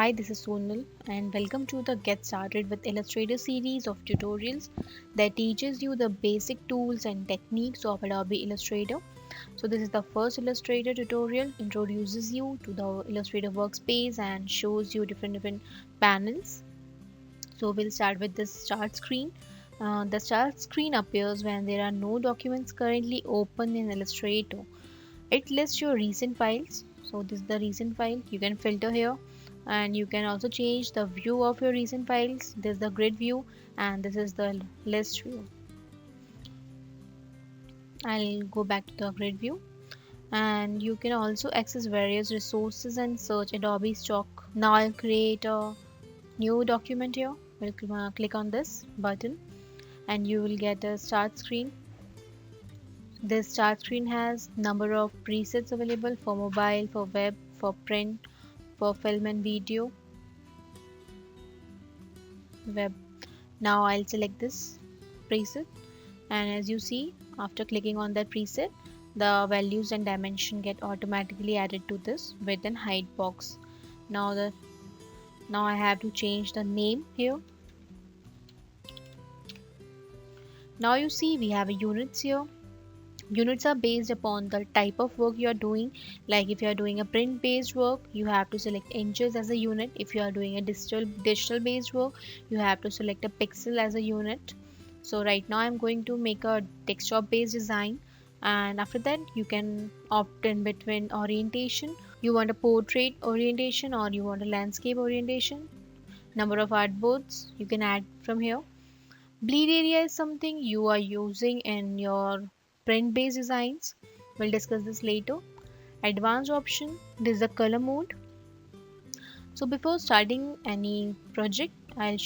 Hi, this is Sonal, and welcome to the Get Started with Illustrator series of tutorials that teaches you the basic tools and techniques of Adobe Illustrator. So, this is the first Illustrator tutorial, introduces you to the Illustrator workspace and shows you different panels. So, we'll start with this start screen. The start screen appears when there are no documents currently open in Illustrator. It lists your recent files. So this is the recent file. You can filter here and you can also change the view of your recent files. This is the grid view and this is the list view. I'll go back to the grid view, and you can also access various resources and search Adobe stock. Now I'll create a new document here. We'll click on this button and you will get a start screen. This start screen has number of presets available for mobile, for web, for print, for film and video, web. Now I'll select this preset, and as you see, after clicking on that preset, the values and dimension get automatically added to this width and height box. Now I have to change the name here. Now you see we have a units here. Units are based upon the type of work you are doing. Like if you are doing a print based work, you have to select inches as a unit. If you are doing a digital based work, you have to select a pixel as a unit. So right now I'm going to make a desktop based design, and after that you can opt in between orientation. You want a portrait orientation or you want a landscape orientation. Number of artboards you can add from here. Bleed area is something you are using in your print based designs. We'll discuss this later. Advanced option, this is the color mode. So before starting any project, I'll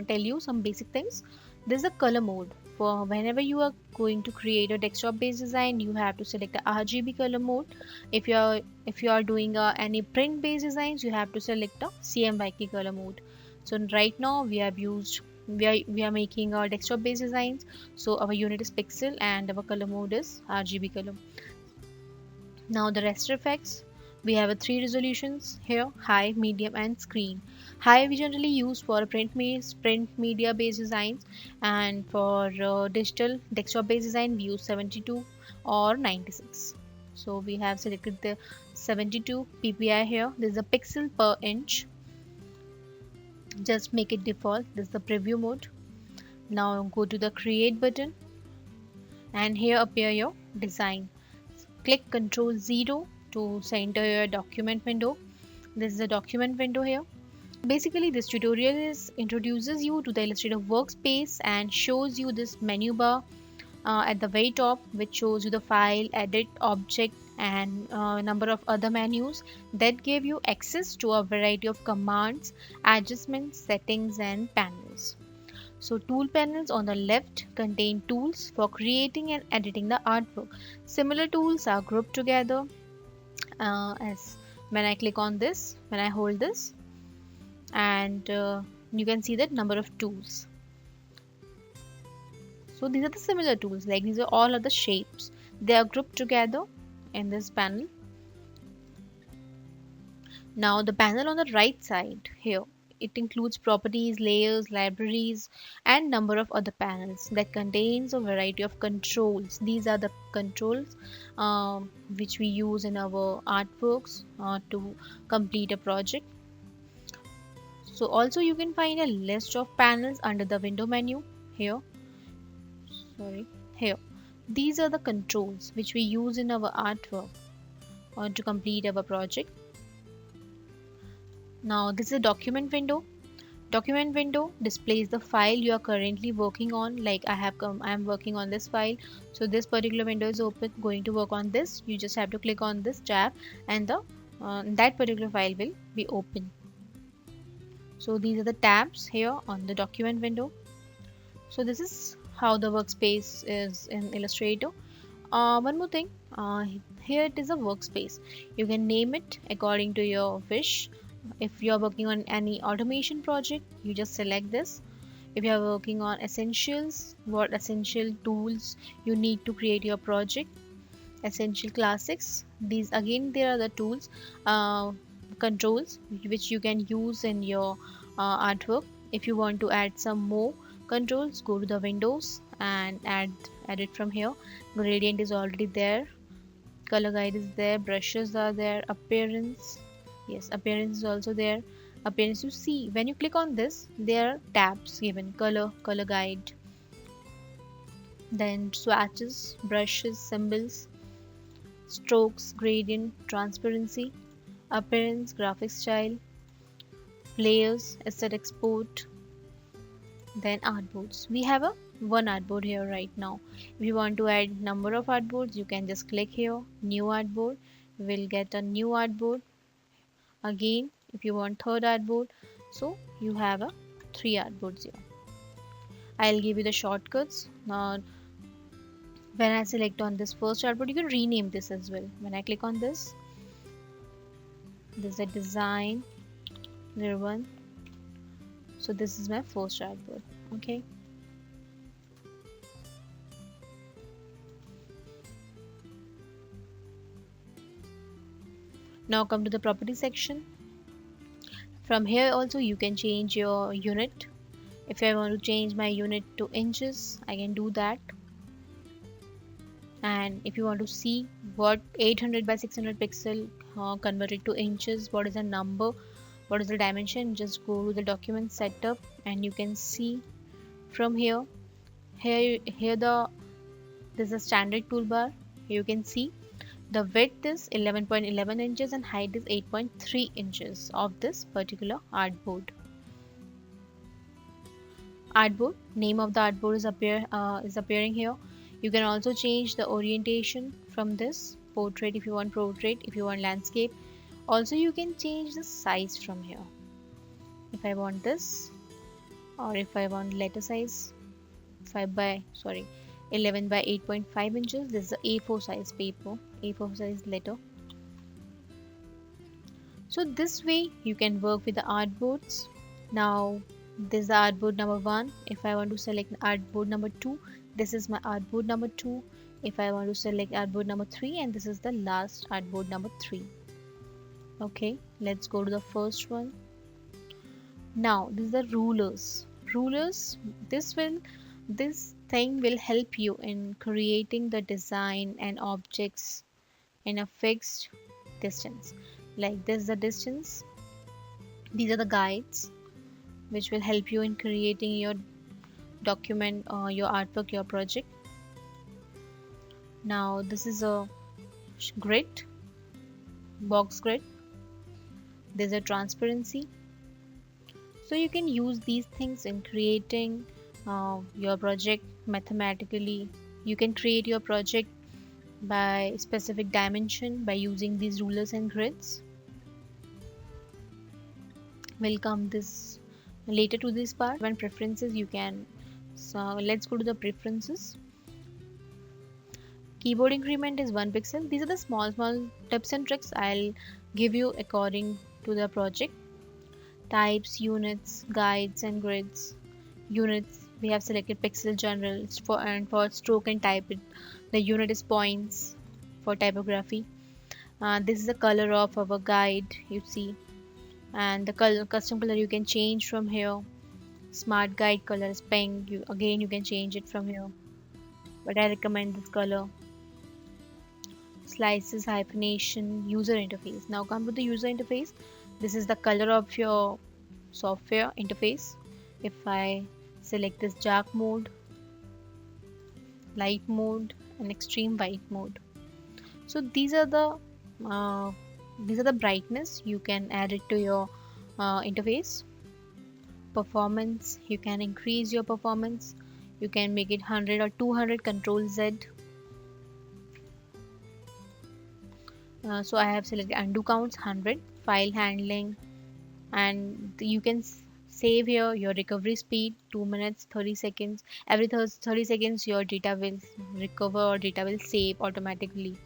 tell you some basic things. This is a color mode. For whenever you are going to create a desktop based design, you have to select the RGB color mode. If you are doing any print based designs, you have to select the CMYK color mode. So right now we are making our desktop based designs. So our unit is pixel and our color mode is RGB color. Now the raster effects, we have a three resolutions here: high, medium, and screen. High we generally use for print media based designs, and for digital desktop based design we use 72 or 96. So we have selected the 72 ppi here. This is a pixel per inch. Just make it default. This is the preview mode. Now go to the create button and here appear your design. Click Ctrl 0 to center your document window. This is a document window here. Basically, this tutorial introduces you to the Illustrator workspace and shows you this menu bar at the very top, which shows you the file, edit, object, and number of other menus that give you access to a variety of commands, adjustments, settings, and panels. So tool panels on the left contain tools for creating and editing the artwork. Similar tools are grouped together as when I click on this, when I hold this, and you can see that number of tools. So these are the similar tools, like these are all of the shapes. They are grouped together in this panel. Now the panel on the right side here, it includes properties, layers, libraries, and number of other panels that contains a variety of controls. These are the controls which we use in our artworks to complete a project. So also you can find a list of panels under the window menu here. Sorry, here. These are the controls which we use in our artwork or to complete our project. Now this is a document window. Document window displays the file you are currently working on. Like I am working on this file. So this particular window is open, going to work on this. You just have to click on this tab and that particular file will be open. So these are the tabs here on the document window. So this is how the workspace is in Illustrator. One more thing, here it is a workspace. You can name it according to your wish. If you are working on any automation project, you just select this. If you are working on essentials, what essential tools you need to create your project. Essential classics, these again there are the tools controls which you can use in your artwork. If you want to add some more controls, go to the windows and add it from here. Gradient is already there, color guide is there, brushes are there, appearance, yes, appearance is also there. Appearance, you see when you click on this, there are tabs given: color guide, then swatches, brushes, symbols, strokes, gradient, transparency, appearance, graphic style, layers, asset export, then artboards. We have a one artboard here right now. If you want to add number of artboards, you can just click here, new artboard. We'll get a new artboard. Again, if you want third artboard, so you have a three artboards here. I'll give you the shortcuts. Now, when I select on this first artboard, you can rename this as well. When I click on this is a design 01. So this is my first artboard. Okay. Now come to the property section. From here also you can change your unit. If I want to change my unit to inches, I can do that. And if you want to see what 800 by 600 pixel converted to inches, what is the number, what is the dimension, just go to the document setup and you can see from here. Here this is a standard toolbar. You can see the width is 11.11 inches and height is 8.3 inches of this particular artboard. Artboard, name of the artboard is appearing here. You can also change the orientation from this: portrait if you want portrait, if you want landscape. Also you can change the size from here. If I want this, or if I want letter size 11 by 8.5 inches. This is a A4 size paper, A4 size letter. So this way you can work with the artboards. Now this is the artboard number 1. If I want to select artboard number 2, this is my artboard number 2. If I want to select artboard number 3, and this is the last artboard number 3. Okay, let's go to the first one. Now this is the rulers. Rulers, this thing will help you in creating the design and objects in a fixed distance. Like this is the distance. These are the guides which will help you in creating your document or your artwork, your project. Now this is a grid, box grid. There's a transparency. So you can use these things in creating your project mathematically. You can create your project by specific dimension by using these rulers and grids. We'll come this later to this part. When preferences, you can, so let's go to the preferences. Keyboard increment is 1 pixel. These are the small tips and tricks I'll give you according to the project. Types, units, guides and grids. Units, we have selected pixel general for stroke and type it. The unit is points for typography. This is the color of our guide, you see, and the custom color you can change from here. Smart guide color is pink. You can change it from here, but I recommend this color. Slices, hyphenation, user interface. Now come to the user interface. This is the color of your software interface. If I select this dark mode, light mode and extreme white mode, so these are the brightness. You can add it to your interface. Performance, you can increase your performance. You can make it 100 or 200. Control Z. So I have selected undo counts 100. File handling, and you can save here your recovery speed 2 minutes 30 seconds. Every 30 seconds your data will recover or data will save automatically.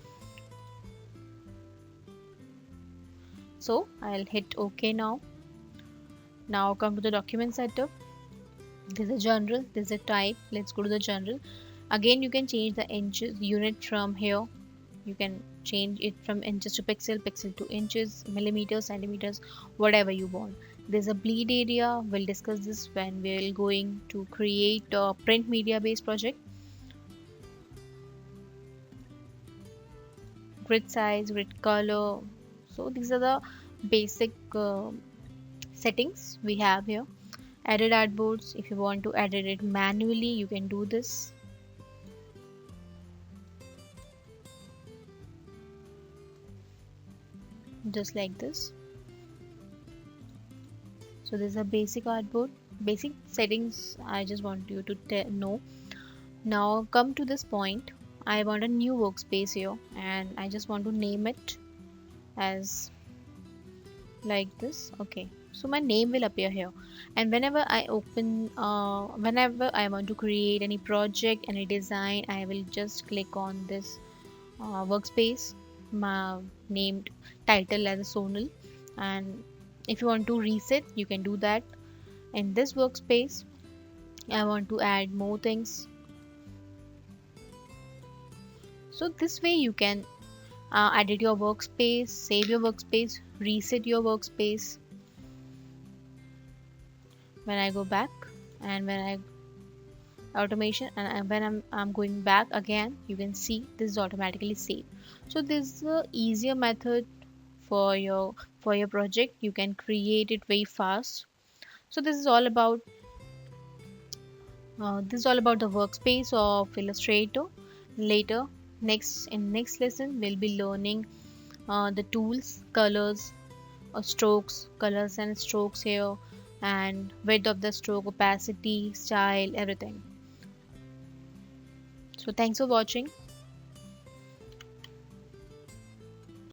So I'll hit OK now. Now come to the document setup. This is a general, this is a type. Let's go to the general. Again you can change the inches unit from here. You can change it from inches to pixel, pixel to inches, millimeters, centimeters, whatever you want. There's a bleed area. We'll discuss this when we're going to create a print media based project. Grid size, grid color. So these are the basic settings we have here. Edit artboards. If you want to edit it manually, you can do this. Just like this. So this is a basic artboard. Basic settings I just want you to know. Now come to this point. I want a new workspace here and I just want to name it as like this. Okay, so my name will appear here, and whenever I open whenever I want to create any project, any design, I will just click on this workspace, my named title as a Sonal. And if you want to reset, you can do that. In this workspace, I want to add more things, so this way you can edit your workspace, save your workspace, reset your workspace. When I go back, and when I automation, and when I'm going back again, you can see this is automatically saved. So this is a easier method for your project. You can create it very fast. So this is all about the workspace of Illustrator. Later, next lesson, we'll be learning the tools, colors, strokes, colors and strokes here, and width of the stroke, opacity, style, everything. So thanks for watching.